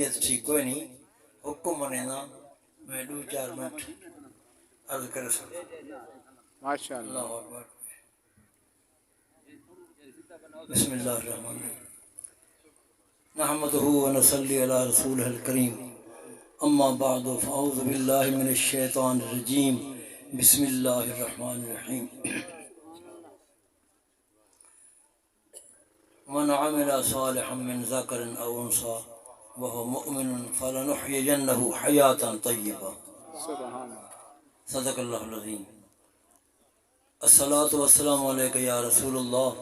طبیعت ٹھیک کوئی نہیں حکم منے نا میں 2-4 منٹ عرض کر سکتا ماشاء اللہ. اللہ اکبر بسم اللہ الرحمن الرحیم نحمده ونصلي على رسوله الكريم اما بعد فاعوذ بالله من الشیطان الرجیم بسم اللہ الرحمن الرحیم من عمل صالحا من ذکر او انثى وهو مؤمن فلنحيينه حیاة طیبہ سبحان اللہ. صدق اللہ العظیم الصلاۃ والسلام علیک یا رسول اللہ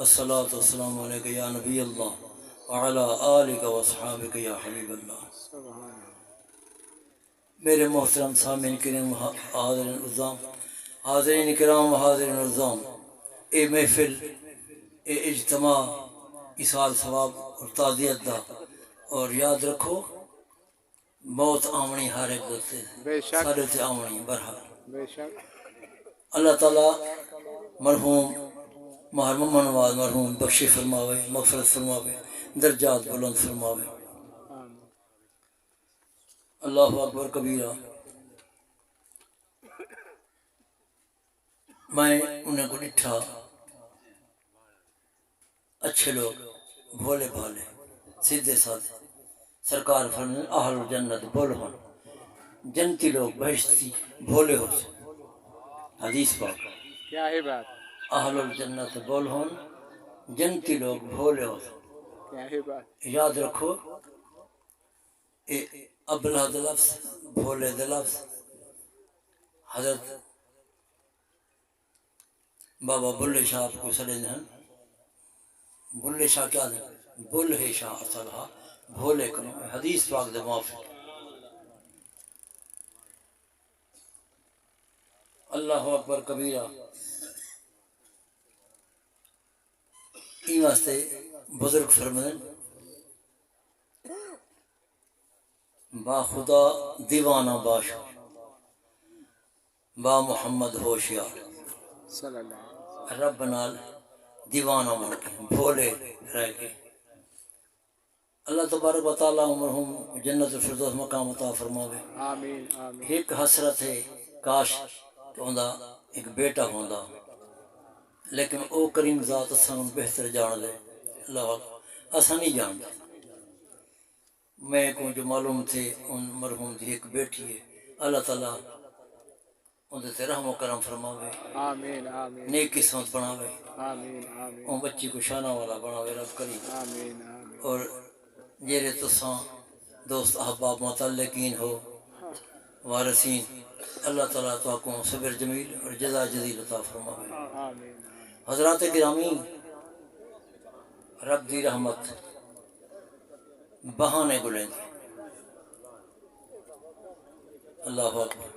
الصلاۃ والسلام علیک یا نبی اللہ وعلی آلک واصحابک یا حبیب اللہ. سبحان اللہ. میرے محترم سامعین کرام حاضرین عظام حاضرین کرام و حاضرین عظام اے محفل اے اجتماع ایصال ثواب اور تعزیت دا اور یاد رکھو موت آمنی ہر ایک دوستے بے شک. سارے سے آمنی برحال. بے شک. اللہ تعالیٰ مرحوم ماہر محمد نواز مرحوم بخشی فرماوے مغفرت فرماوے درجات بلند فرماوے. آمین. اللہ اکبر کبیرہ. میں انہیں کو ڈٹھا اچھے لوگ بھولے بھالے سیدھے سادھے سرکار فرمائے اہل الجنت بول ہون جنتی لوگ بہشتی بھولے ہو سے حدیث پاک کیا ہے بات. اہل الجنت بول ہون جنتی لوگ بھولے ہو سے. کیا ہے بات. یاد رکھو اے ابلہ دے لفظ بھولے دے لفظ حضرت بابا بلے شاہ آپ کو سڑے ہیں بلے شاہ کیا دیں بلے شاہ اصلہ بھولے کنو حدیث پاک دے موافق. اللہ اکبر کبیرہ. این واسطے بزرگ فرمائیں با خدا دیوانہ باش با محمد ہوشیار صلی اللہ علیہ وسلم. رب نال دیوانہ بن کے بھولے رہ کے اللہ تبارک و تعالیٰ مرحوم جنت الفردوس مقام عطا فرماوے. آمین. آمین. ایک حسرت ہے کاش کہ ہوندا ایک بیٹا ہوندا لیکن او کریم ذات اساں بہتر جان لے. اللہ اساں نہیں جانتے. میں کو جو معلوم تھے ان مرحوم کی ایک بیٹی ہے اللہ تعالیٰ ان سے رحم و کرم فرماوے آمین. آمین. نیک قسمت بناوے آمین. آمین. ان بچی کو شانہ والا بناوے رب کریم. آمین. آمین. اور جیرے تساں دوست احباب متعلقین ہو وارثین اللہ تعالیٰ تو کو صبر جمیل اور جزا جزیل عطا فرماوے. آمین. حضرات گرامی رب دی رحمت بہانے گلیں دی. اللہ اکبر.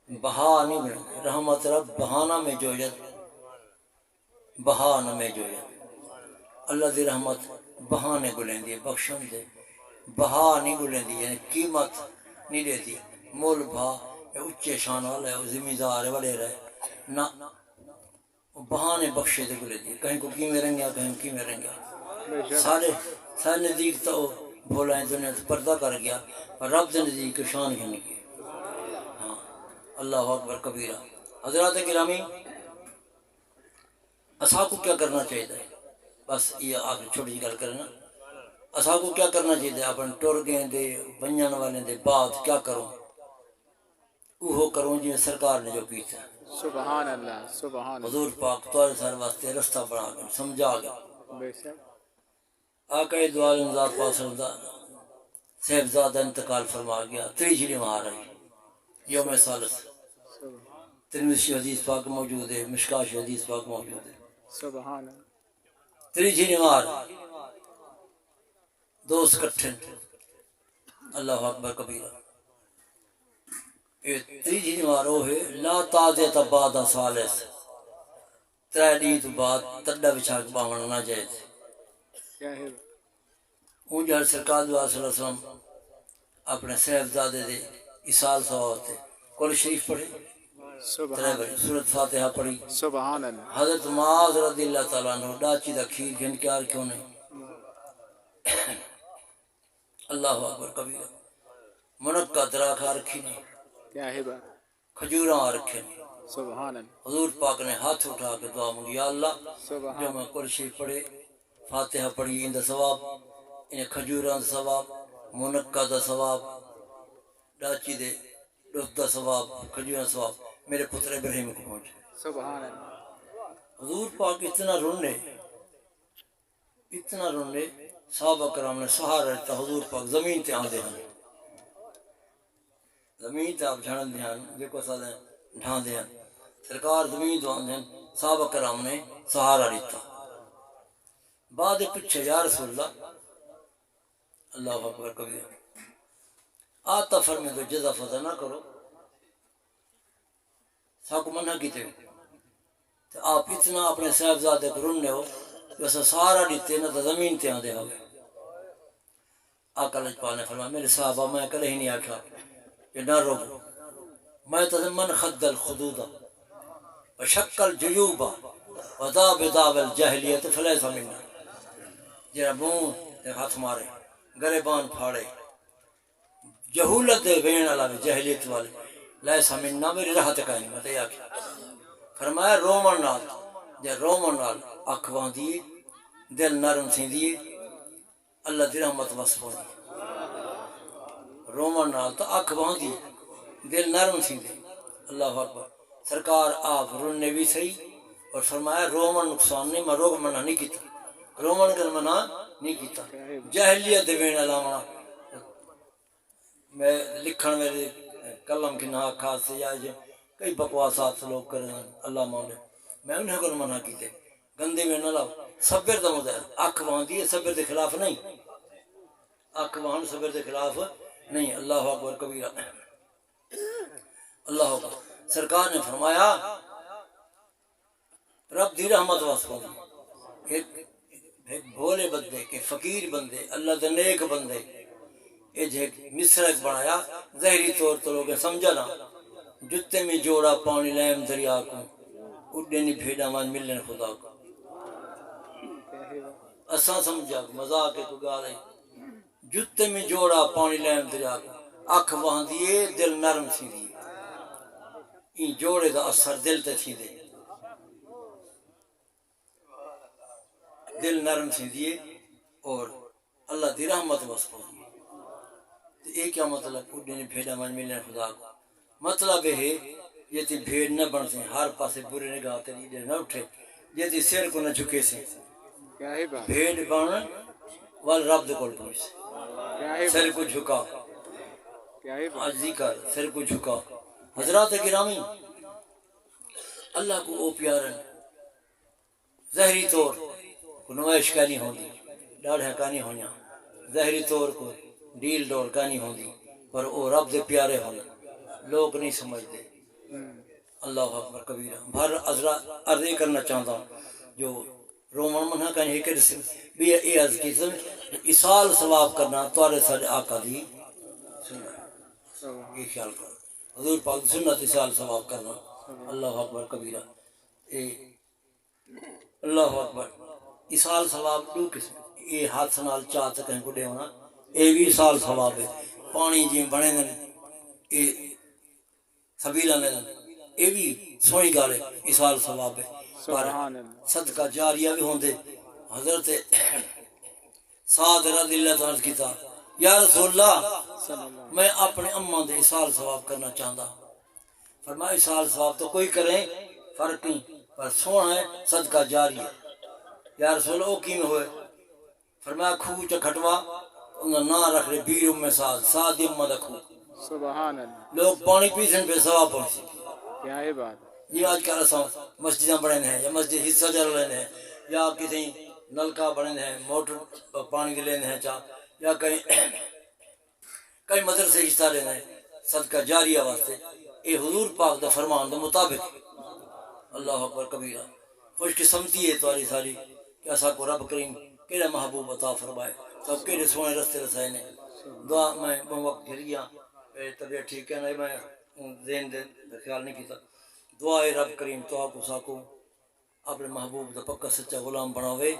بہا نہیں گلیں رحمت رب بہانہ میں جوجت بہانہ میں جوجت. اللہ دی رحمت بہانے گلیں دی بخشن دے بہا نہیں گلیں دی یعنی قیمت نہیں دے دی مول بھا اچھے شان والا ہے زمیندار والے رہے نہ بہانے بخشے دے گلے دی کہیں کو کیویں رنگیا کہیں کیویں رنگیا. سارے نزدیک تو بولا ہے دنیا سے پردہ کر گیا پر رب دے نزدیک شان ہی نہیں کی. ہاں اللہ اکبر کبیرہ. حضرات گرامی اساں کو کیا کرنا چاہیے بس یہ آخر چھوٹی جی گل کرنا اساں کو کیا کرنا چاہیے اپنے ٹر گئے دے بنجان والے دے بعد کیا کروں وہ کروں جی سرکار نے جو کیتا. سبحان اللہ. سبحان اللہ. حضور پاک تمہارے سارے واسطے رستہ بنا کر سمجھا گیا. بے شک. آقا دو عالم ذات پاک صاحبزادہ انتقال فرما گیا. تیجری مہار آئی یوم ثالث ترمذی حدیث پاک موجود ہے مشکاہ حدیث پاک موجود ہے. سبحان اللہ. تیجری مہار دوست کٹھن اللہ اکبر کبیرہ. تیجی نمار وہ ہے لا تعزیت بعد ثالث ترے ڈی تو بعد تڈا بچھا کے باون نہ جائے. کیا ہے. اون جہاں سرکار دعا صلی اللہ علیہ وسلم اپنے صاحبزادے دے ایصال ثواب تے کل شریف پڑھے سبحان ترے سورۃ فاتحہ پڑھی. سبحان اللہ. حضرت معاذ رضی اللہ تعالیٰ عنہ ڈاچی دا کھیر گھن کیار کیوں نہیں اللہ اکبر کبیرہ منقع دراکھا رکھی نے کیا ہے بات کھجوراں رکھے نے سبحان اللہ حضور پاک نے ہاتھ اٹھا کے دعا مانگی یا اللہ جو سبحان میں قرآن شریف پڑھے فاتحہ پڑھی ان دا ثواب ان کھجوراں دا ثواب منقع دا ثواب ڈاچی دے ڈوت دا ثواب کھجوراں دا ثواب میرے پتر ابراہیم کو پہنچے سبحان اللہ حضور پاک اتنا رونے صحابہ کرام نے سہارا دیتا حضور پاک زمین تے آندے ہیں زمین تے آپ جھڑن دے ہیں دیکھو سادے ڈھان دے ہیں سرکار زمین تو آندے ہیں صحابہ کرام نے سہارا دیتا بعد پچھے یا رسول اللہ اللہ اکبر کبیر آتا فرمے تو جزا فضا نہ کرو ساکو منع کیتے تو آپ اتنا اپنے صاحبزادے کو رننے ہو کہ اسا سہارا دیتے نہ تو زمین تے آندے ہوئے آقا لجپال نے فرمایا میرے صحابہ میں کل ہی نہیں آکھا کہ نہ روکو میں تزمن خد الخدودہ وشک الجیوبہ وذاب ذاب الجاہلیت فلیسا منا جرا منہ تے ہاتھ مارے گریبان پھاڑے جہولت دے وین علاوہ جاہلیت والے لیسا منا میری راہ تے کہیں میں تے آکھا فرمایا رومن نال جے رومن نال اکھ باندھیے دل نرم تھیندیے اللہ دی رحمت وصف ہونی رومن نال تو اکھ باندھی دل نرم تھیندے اللہ اکبر سرکار آپ رونے بھی صحیح اور فرمایا رومن نقصان نہیں میں روگ منع نہیں کیتا رومن کر منع نہیں کیتا جاہلیت دے وین علاوہ میں لکھن میرے قلم کی نہ خاص سے یا کئی بکواسات لوگ کریں اللہ مولے میں انہیں کو منع کیتے گندے میں نہ لاؤ صبر دا مدہ اکھ باندھی ہے صبر دے خلاف نہیں اکھ باندھ صبر دے خلاف نہیں اللہ اکبر کبیرہ اللہ اکبر سرکار نے فرمایا رب دی رحمت واسطہ ایک بھولے بندے کے فقیر بندے اللہ دے نیک بندے یہ جو مصرک بنایا ظاہری طور تو لوگ سمجھا نا جتے میں جوڑا پانی لیم دریا کو اڈے نہیں بھیڑا مان ملن خدا کو اساں سمجھا مذاق کو گالے جتے میں جوڑا پانی لیم دریا کو اکھ وہاں دیے دل نرم سی دیے این جوڑے دا اثر دل تے تھی دے دل نرم سی دیے اور اللہ دی رحمت واسطہ دیے تو یہ کیا مطلب اڈے نے بھیڑا من ملنے خدا کو مطلب ہے یہ تی بھیڑ نہ بن سے ہر پاسے برے نگاہ تیری دے نہ اٹھے یہ تی سیر کو نہ جھکے سے بھیڑ بن وال رب دے کول پہنچ سے سر کو جھکا عجزی کر سر کو جھکا حضرات گرامی اللہ کو او پیارن ظاہری طور کو نمائش کا نہیں ہوندی ڈاڑھا کا نہیں ہونا ظاہری طور کو ڈیل ڈور کا نہیں ہوندی پر او رب دے پیارے ہونا لوگ نہیں سمجھتے اللہ اکبر کبیرہ بھر عرض کرنا چاہتا ہوں جو رومن منہ کا نہیں کہ بھی یہ عرض کی اصال ثواب کرنا توارے سارے آقا دی سنت یہ خیال کرو حضور پاک سنت اصال ثواب کرنا اللہ اکبر کبیرہ اللہ اکبر اصال ثواب دو قسم یہ ہاتھ نال چاہت کہیں کو دے ہونا یہ بھی اصال ثواب ہے پانی جی بنے دن یہ سبیلہ میں دن یہ بھی سوئی گالے اصال ثواب ہے پر صدقہ جاریہ بھی ہوندے حضرت سعد رضی اللہ تعالیٰ کی تا یا رسول اللہ میں اپنے اماں دے اصال ثواب کرنا چاہتا فرمایا اصال ثواب تو کوئی کریں فرق نہیں پر سونا ہے صدقہ جاریہ یا رسول اللہ کی میں ہوئے فرمایا خوہ چکھٹوا انہوں نہ رکھ رہے بیر ام سعد سعد امہ دا خوہ سبحان اللہ لوگ پانی پیسن پہ ثواب پہنچے کیا ہے بات یہ آج کل اساں مسجدیں بڑھیں ہیں یا مسجد حصہ جل رہے ہیں یا کسی نلکا بڑھیں ہیں موٹر پانی دے لینے ہیں چاہ یا کئی مدرسے حصہ لینے ہیں صدقہ جاریہ واسطے اے حضور پاک دا فرمان دا مطابق اللہ اکبر کبیرہ خوش قسمتی ہے تواری ساری کہ اسا کو رب کریم کیڑا محبوب عطا فرمائے سب کیڑے سونے رستے رسائے نے دعا میں وقت گر گیا طبیعت ٹھیک ہے نہیں میں ذہن دے خیال نہیں کیتا دعا ہے رب کریم تو آپ کو ساکو اپنے محبوب دا پکا سچا غلام بناوے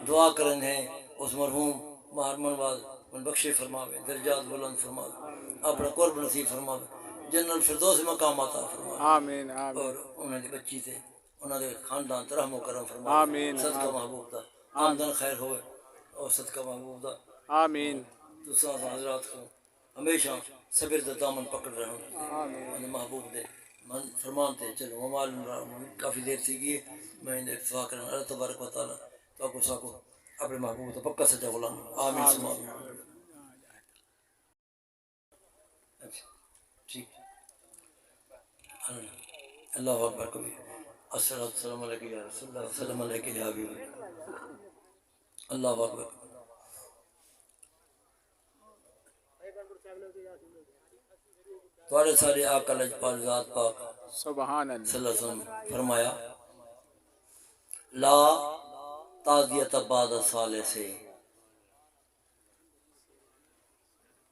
دعا کرن ہے اس مرحوم مہر منواز ان بخشے فرماوے، درجات بلند فرماوے، اپنا قرب نصیب فرماوے، جنت الفردوس مقام عطا فرماوے، آمین آمین اور انہوں نے بچی تھے انہوں نے خاندان تے رحم و کرم فرماوے، آمین صدقہ محبوب دا آمدن خیر ہوئے اور صدقہ محبوب دا آمین دوسرا حضرات کو ہمیشہ صبر دا دامن پکڑ رہے ہوں آمین محبوب دے من فرمان تے چلو ممال کافی دیر تھی گئی میں ان اتفاق کرنا اللہ تبارک و تعالیٰ تو کو ساکو اپنے محبوب تو پکا سچا غلام آمین سما اچھا ٹھیک اللہ اکبر کبیر السلام علیکم یا رسول اللہ السلام علیکم یا حبیب اللہ اکبر تمہارے سارے آقا لجپال ذات پاک سبحان صلی اللہ اللہ علیہ وسلم فرمایا لا تعزیت بعد سالے سے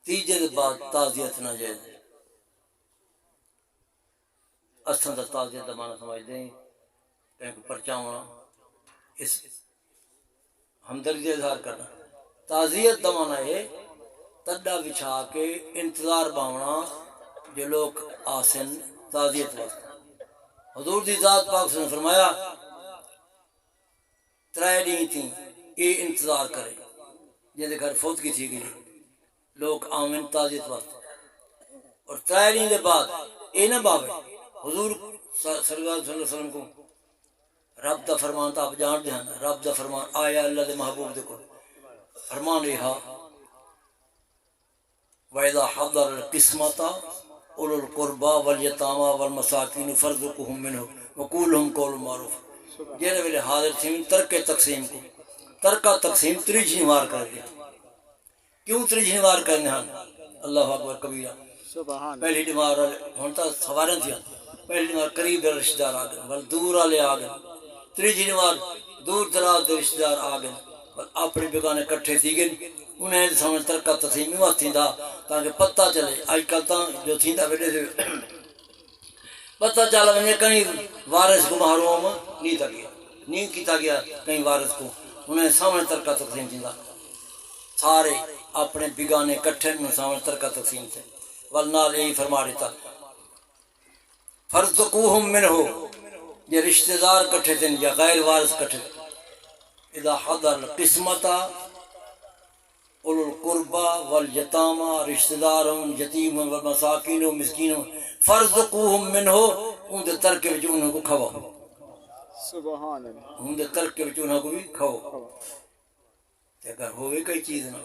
تیجے دے بعد تعزیت نہ جائے اساں دا تعزیت دا معنی سمجھتے ہیں کہیں کو پرچاونا اس ہمدردی کا اظہار کرنا تعزیت دا معنی ہے تڈا بچھا کے انتظار باونا جو لوگ آسن تعزیت واسطے حضور دی ذات پاک سے فرمایا ترائے ڈیں تھیں یہ انتظار کرے جن گھر فوت کی تھی گئی لوگ آمن تعزیت واسطے اور ترائے ڈیں دے بعد یہ نہ باوے حضور صلی اللہ علیہ وسلم کو رب دا فرمان تا آپ جان دیں رب دا فرمان آیا اللہ دے محبوب دے کو فرمان رہا وَإِذَا حَضَرَ الْقِسْمَةَ أُولُو الْقُرْبَى وَالْيَتَامَى وَالْمَسَاكِينُ فَارْزُقُوهُم مِّنْهُ وَقُولُوا لَهُمْ قَوْلًا مَّعْرُوفًا جن ویلے حاضر تھیں ترک تقسیم کو ترکہ تقسیم تریجھی وار کر دیا کیوں تریجھی وار کرنے ہیں اللہ اکبر کبیرہ سبحان پہلی ڈیمار ہونتا سوارن تھی پہلی ڈیمار قریب دے رشتہ دار آ گئے بل دور والے آ گئے تریجھی ڈیمار دور دراز دے رشتہ دار آ گئے بل اپنے بیگانے کٹھے تھی گئے انہیں سامنے ترکہ تقسیم میں وقت تھیندا تاکہ پتہ چلے آج کل تا جو تھیندا ویڈے سے پتہ چلا میں کہیں وارث کو محروم نہیں تھا گیا نہیں کیتا گیا کہیں وارث کو انہیں سامنے ترکہ تقسیم تھیندا سارے اپنے بیگانے کٹھے میں سامنے ترکہ تقسیم تھے والنال یہی فرما دیتا فرزقوہم منہ یہ رشتہ دار کٹھے تھے یا غیر وارث کٹھے اذا حضر القسمت اولو القربہ والیتامہ رشتہ داروں یتیم والمساکین و مسکین فرزقوہم منہ ان دے ترکے وچ انہوں کو کھواؤ سبحان اللہ ان دے ترکے وچ انہوں کو بھی کھواؤ تے اگر ہوئے کئی چیز نہ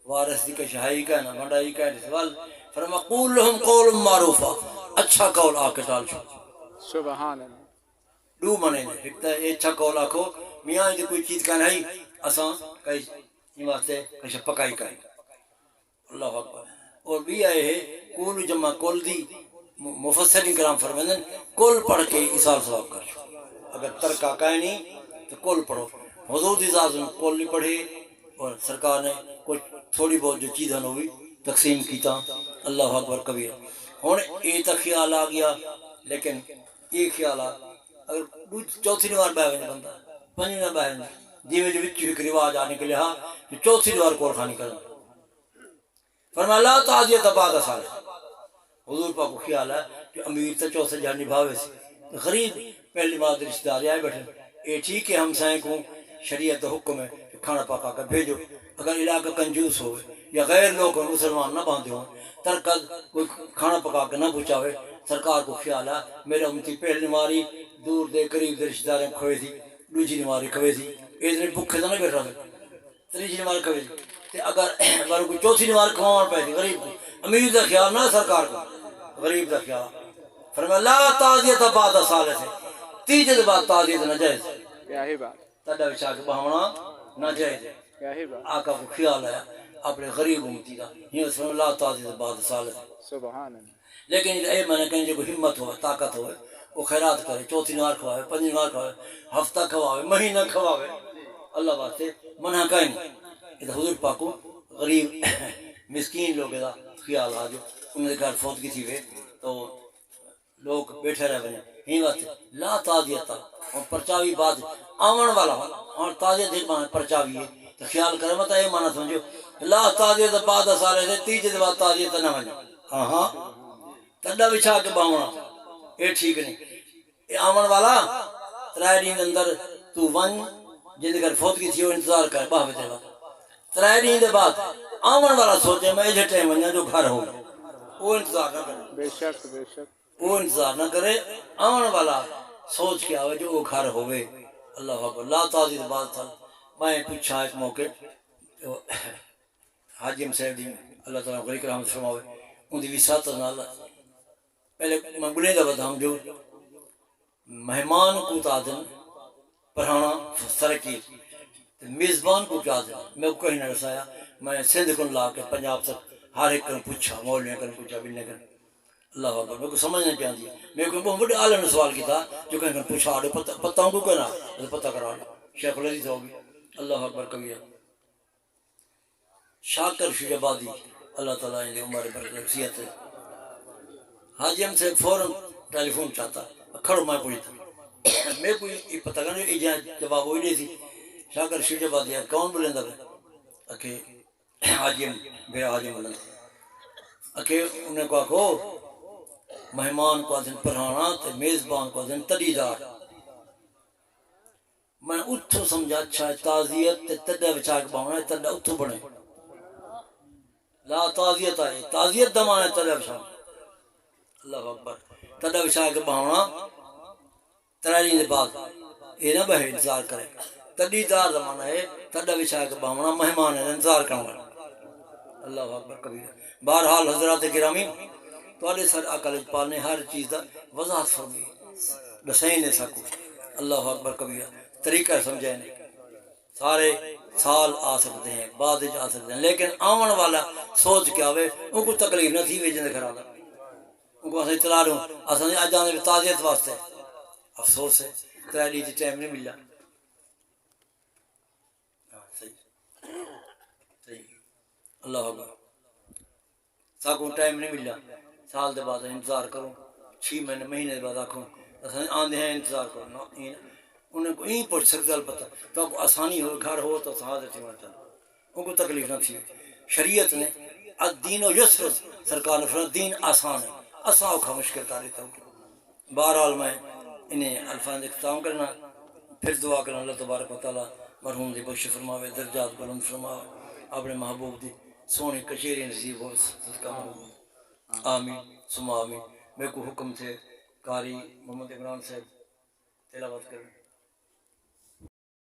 وارث دی کشائی کا نہ منڈائی کا سوال فرما قول لهم قول معروفا اچھا قول آ کے ڈال چھو سبحان اللہ دو منے نے ایک تا اچھا قول آکھو میاں دی کوئی چیز کا نہیں اساں کئی واسطے کچھ پکائی کا اللہ اکبر اور بھی آئے ہے کول جمع کول دی مفسرین کرام فرمائیں کول پڑھ کے اصال ثواب کر اگر ترکہ کہیں نہیں تو کول پڑھو حضور دی ذات نے کول نہیں پڑھے اور سرکار نے کچھ تھوڑی بہت جو چیز ہوئی تقسیم کیتا اللہ اکبر کبیر ہن یہ تو خیال آ گیا لیکن یہ خیال آ اگر چوتھی نوار بہن بندہ پنجویں نہ بہن جی میں جو وچ ایک رواج آنے کے لئے جو چوتھی نوار کول خانی کرنا فرمایا لا تعزیت بعد سال حضور پاک کو خیال ہے کہ امیر تو چوتھے جان نبھاوے سے غریب پہلی بار رشتہ دار آئے بیٹھے یہ ٹھیک ہے ہم سائیں کو شریعت حکم ہے کہ کھانا پکا کر بھیجو اگر علاقہ کنجوس ہوئے یا غیر لوگ مسلمان نہ باندھے ہوں ترکت کوئی کھانا پکا کے نہ پہنچاوے سرکار کو خیال ہے میرے امتی پہلی نماری دور دے قریب دے رشتہ داریں کھوئے تھی دوسری نماری کھوئے تھی ایک دن بھوکے تو نہ بیٹھا تھا تیسری نماری کھوئے تھی اگر بارے کوئی چوتھی نماری کھوانا پہ تھی غریب کو امیر دا خیال نہ سرکار کو غریب دا خیال فرمایا لا تعزیت بعد سال سے تیجے دے بعد تعزیت نہ جائز کیا ہی بات تڈا بچا کے بہاونا نہ جائز کیا ہی بات آقا کو خیال آیا اپنے غریب امتی دا یہ فرمایا لا تعزیت بعد سال سے سبحان اللہ لیکن اے میں نے کہیں جو ہمت ہوئے طاقت ہوئے وہ خیرات کرے چوتھی نوار کھوائے پنجی نوار کھوائے ہفتہ کھواوے مہینہ کھواوے اللہ واسطے منع کہیں یہ حضور پاک کو غریب مسکین لوگ دا خیال آ جو انہوں نے گھر فوت کی تھی وے تو لوگ بیٹھے رہ بنے ہی واسطے لا تعزیت اور پرچاوی بات آمن والا اور تعزیت ایک معنی پرچاوی ہے تو خیال کرے مت یہ مانا سمجھو لا تعزیت بعد سارے دے تیجے دے بعد تعزیت نہ ونجو ہاں ہاں تڈا بچھا کے باونا یہ ٹھیک نہیں یہ آمن والا ترائے دین اندر تو ون جن گھر فوتگی تھی وہ انتظار کر باہ بتے بعد ترائے دین دے بعد آمن والا سوچے میں یہ ٹائم ونجا جو گھر ہو وہ انتظار نہ کرے بے شک بے شک وہ انتظار نہ کرے آمن والا سوچ کے آوے جو وہ گھر ہوئے اللہ اکبر لا تعزیت بعد تھا میں پوچھا ایک موقع حاجم صاحب دی اللہ تعالیٰ غریق رحمت فرماوے ان دی وساطت نال پہلے میں بلے دا بدام جو مہمان کو تادن پڑھانا سرکی میزبان کو کیا دن میں کو کہیں نہ رسایا میں سندھ کو لا کے پنجاب تک ہر ایک کن پوچھا مولوی کن پوچھا بلنے کن اللہ اکبر میں کو سمجھ نہیں پیا دی میں کو بہت بڑے عالم نے سوال کیا جو کہیں کن پوچھا آڑے پتہ ہوں کو کہنا پتہ کرا شیخ العزیز ہوگی اللہ اکبر کبیر شاکر شجابادی اللہ تعالیٰ نے عمر برکت وصیت ہے حاجی ہم سے فوراً ٹیلی فون چاہتا کھڑو میں پوچھتا میں کوئی یہ پتہ کرنے یہ جواب ہوئی نہیں تھی شاکر شجابادی کون بلندہ ہے اکھے حاجی ہم میرا حاجی بلند اکھے انہیں کو آکھو مہمان کو آدھن پڑھانا تے میزبان کو آدھن تڑیدار میں اتھو سمجھا اچھا ہے تعزیت تے تڈا بچا کے باؤنا ہے تڈا اتھو بڑھے لا تعزیت آئے تعزیت دمانا ہے تڈا بچا اللہ اکبر تڈا بچا کے باؤنا ترائیلی دے بعد یہ نہ بہے انتظار کرے تڈیدار زمانہ ہے تڈا بچا کے باؤنا مہمان ہے انتظار کرنا اللہ اکبر کبیر بہرحال حضرات گرامی تو سر اقل اجپال نے ہر چیز دا وضاحت فرمی دسائیں نے سکو اللہ اکبر کبیر طریقہ سمجھائیں سارے سال آ سکتے ہیں بعد آ سکتے ہیں لیکن آمن والا سوچ کے آوے ان کو تکلیف نہ تھی ویجن گھر آنا ان کو اسے چلا رہا ہوں اسے آج جانے میں تعزیت واسطے افسوس ہے ترائے ڈی ٹائم نہیں ملا صحیح اللہ اکبر ساکوں ٹائم نہیں ملا سال دے بعد انتظار کروں 6 مہینے دے بعد آکھوں آندھے ہیں انتظار کروں انہیں کو این پوچھ سکتے پتہ تو آپ کو آسانی ہو گھر ہو تو حاضر تھی ہونا چاہتا ان کو تکلیف نہ تھی شریعت نے الدین و یسر سرکار نے فرمایا دین آسان ہے آسان اوکھا مشکل کر دیتا ہوں بہرحال میں انہیں الفاظ اختتام کرنا پھر دعا کرنا اللہ تبارک و تعالیٰ مرحوم دی بخش فرماوے درجات بلند فرماوے اپنے محبوب دی سونی کچیری نصیب ہو صدقہ محبوب آمین ثم آمین میرے کو حکم تھے قاری محمد عمران صاحب تلاوت کریں